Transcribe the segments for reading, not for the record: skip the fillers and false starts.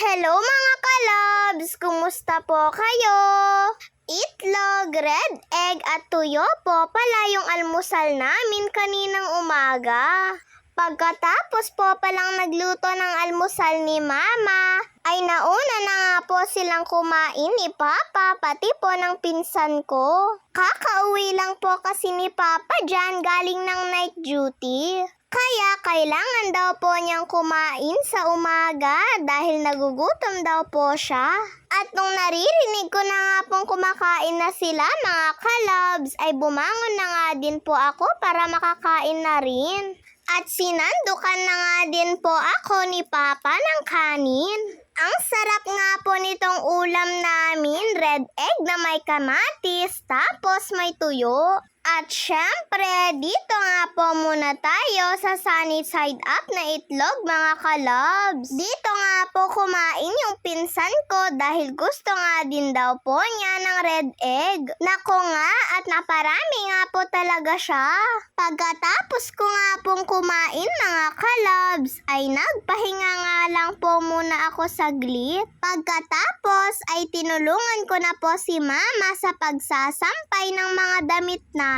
Hello mga kalabs! Kumusta po kayo? Itlog, red egg at tuyo po pala yung almusal namin kaninang umaga. Pagkatapos po palang nagluto ng almusal ni Mama, ay nauna na nga po silang kumain ni Papa pati po ng pinsan ko. Kakauwi lang po kasi ni Papa dyan galing ng night duty. Kaya kailangan daw po niyang kumain sa umaga dahil nagugutom daw po siya. At nung naririnig ko na nga pong kumakain na sila mga kalabs, ay bumangon na nga din po ako para makakain na rin. At sinandukan na nga din po ako ni Papa ng kanin. Ang sarap nga po nitong ulam namin, red egg na may kamatis, tapos may tuyo. At syempre, dito nga po muna tayo sa sunny side up na itlog mga kalabs. Dito nga po kumain yung pinsan ko dahil gusto nga din daw po niya ng red egg. Nako nga at naparami nga po talaga siya. Pagkatapos ko nga pong kumain mga kalabs ay nagpahinga nga lang po muna ako saglit. Pagkatapos ay tinulungan ko na po si Mama sa pagsasampay ng mga damit namin.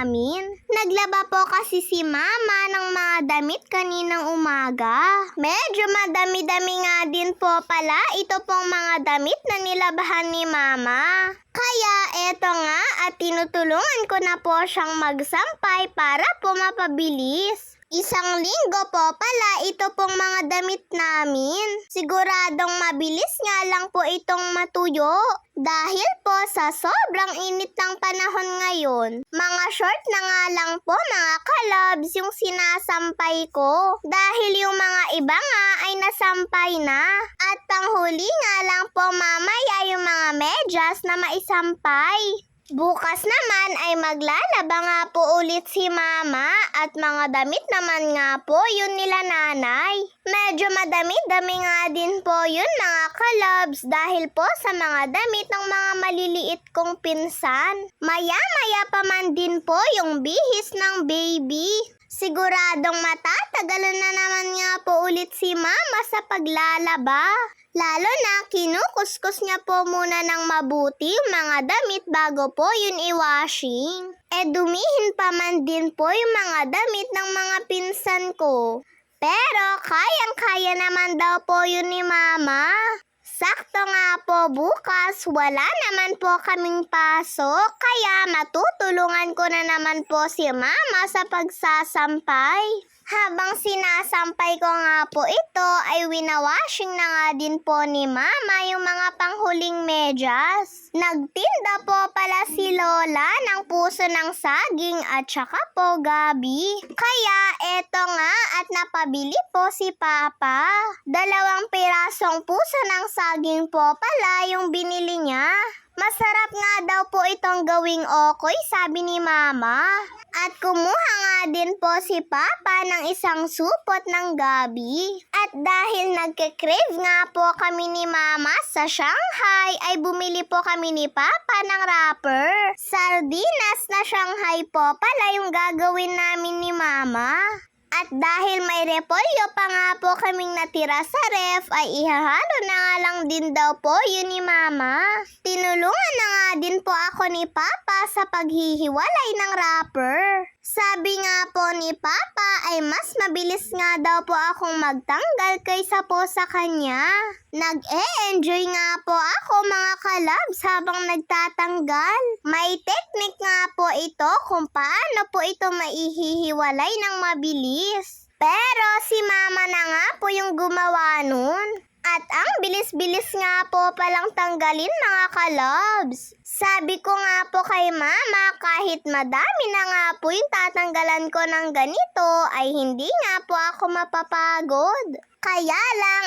Naglaba po kasi si Mama ng mga damit kaninang umaga. Medyo madami-dami nga din po pala ito pong mga damit na nilabahan ni Mama. Kaya eto nga at tinutulungan ko na po siyang magsampay para po mapabilis. Isang linggo po pala ito pong mga damit namin. Siguradong mabilis nga lang po itong matuyo. Dahil po sa sobrang init ng panahon ngayon, mga short na nga lang po mga kalabs yung sinasampay ko. Dahil yung mga iba nga ay nasampay na. At panghuli nga lang po mamaya yung mga medyas na maisampay. Bukas naman ay maglalaba nga po ulit si Mama at mga damit naman nga po yun nila nanay. Medyo madami-dami nga din po yun mga kalabs dahil po sa mga damit ng mga maliliit kong pinsan. Maya-maya pa man din po yung bihis ng baby. Siguradong matatagalan na naman nga po ulit si Mama sa paglalaba. Lalo na kinukuskus niya po muna ng mabuti yung mga damit bago po yun i-washing. Dumihin pa man din po yung mga damit ng mga pinsan ko. Pero kayang-kaya naman daw po yun ni Mama. Sakto nga po bukas, wala naman po kaming pasok, kaya matutulungan ko na naman po si Mama sa pagsasampay. Habang sinasampay ko nga po ito, ay winawashing na nga din po ni Mama yung mga panghuling medyas. Nagtinda po pala si Lola ng puso ng saging at saka po gabi. Kaya eto nga at napabili po si Papa. 2 pirasong puso ng saging po pala yung binili niya. Masarap nga daw po itong gawing okoy, sabi ni Mama. At kumuha nga din po si Papa ng isang supot ng gabi. At dahil nagke-crave nga po kami ni Mama sa Shanghai, ay bumili po kami ni Papa ng wrapper. Sardinas na Shanghai po pala yung gagawin namin ni Mama. At dahil may repolyo pa nga po kaming natira sa ref, ay ihahalo na nga lang din daw po yun ni Mama. Tinulungan na nga din po ako ni Papa sa paghihiwalay ng wrapper. Sabi nga po ni Papa ay mas mabilis nga daw po akong magtanggal kaysa po sa kanya. Nag-e-enjoy nga po ako mga kalabs habang nagtatanggal. May technique nga po ito kung paano po ito maihihiwalay ng mabilis. Pero si Mama na nga po yung gumawa nun. At ang bilis-bilis nga po palang tanggalin mga kalabs. Sabi ko nga po kay Mama kahit madami na nga po yung tatanggalan ko ng ganito ay hindi nga po ako mapapagod. Kaya lang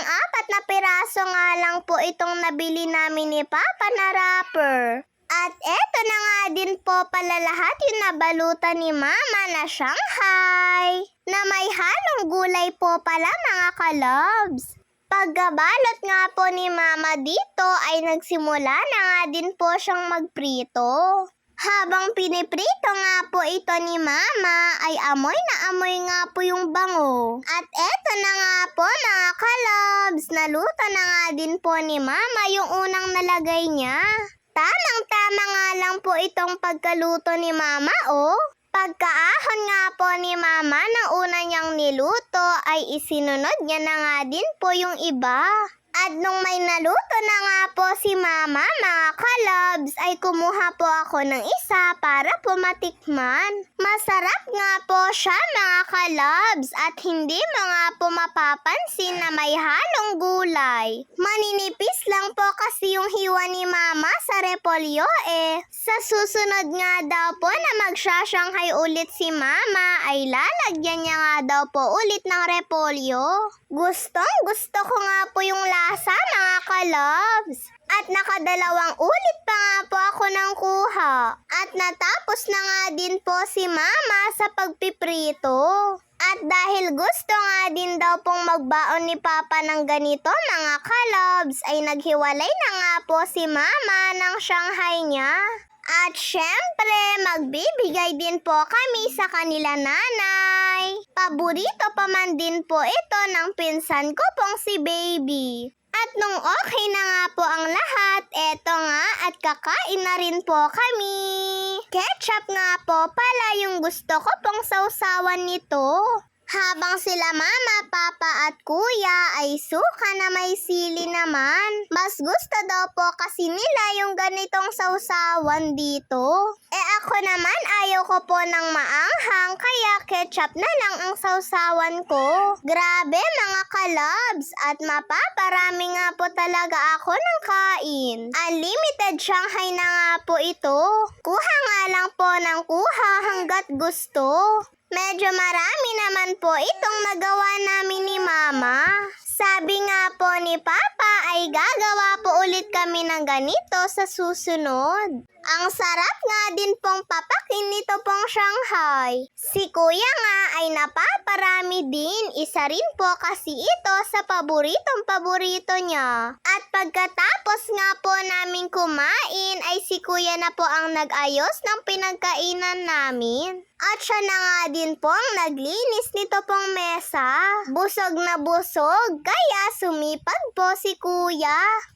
4 na piraso nga lang po itong nabili namin ni Papa na wrapper. At eto na nga din po pala lahat yung nabalutan ni Mama na Shanghai. Na may halong gulay po pala mga kalabs. Pagkabalot nga po ni Mama dito ay nagsimula na nga din po siyang magprito. Habang piniprito nga po ito ni Mama, ay amoy na amoy nga po yung bango. At eto na nga po mga kalabs, naluto na nga din po ni Mama yung unang nalagay niya. Tamang-tama nga lang po itong pagkaluto ni Mama, oh. Pagkaahon nga po ni Mama ng una niyang niluto ay isinunod niya na nga din po yung iba. At nung may naluto na nga po si Mama, mga kalabs, ay kumuha po ako ng isa para po matikman. Masarap nga po siya mga kalabs at hindi mo nga po mapapansin na may halong gulay. Maninipis lang po kasi yung hiwa ni Mama sa repolyo eh. Sa susunod nga daw po na magsashanghai ulit si Mama ay lalagyan niya nga daw po ulit ng repolyo. Gustong gusto ko nga po yung lasa mga kalabs. At nakadalawang ulit pa nga po ako ng kuha. At natapos na nga din po si Mama sa pagpiprito. At dahil gusto nga din daw pong magbaon ni Papa ng ganito mga kalabs, ay naghiwalay na nga po si Mama ng Shanghai niya. At syempre, magbibigay din po kami sa kanila nanay. Paborito pa man din po ito ng pinsan ko pong si Baby. At nung okay na nga po ang lahat, eto nga at kakain na rin po kami. Ketchup nga po pala yung gusto ko pong sausawan nito. Habang sila Mama, Papa at Kuya ay suka na may sili naman. Mas gusto daw po kasi nila yung ganitong sausawan dito. Ako naman ayaw ko po ng maanghang kaya ketchup na lang ang sausawan ko. Grabe mga kalabs at mapaparami nga po talaga ako ng kain. Unlimited Shanghai na nga po ito. Kuha nga lang po ng kuha hanggat gusto. Medyo marami naman po itong nagawa namin ni Mama. Sabi nga po ni Papa ay gagawa po ulit kami ng ganito sa susunod. Ang sarap nga din pong papakin nito pong Shanghai. Si Kuya nga ay napaparami din. Isa rin po kasi ito sa paboritong-paborito niya. At pagkatapos nga po namin kumain ay si Kuya na po ang nag-ayos ng pinagkainan namin. At siya na nga din pong naglinis nito pong mesa. Busog na busog, kaya sumipag po si Kuya.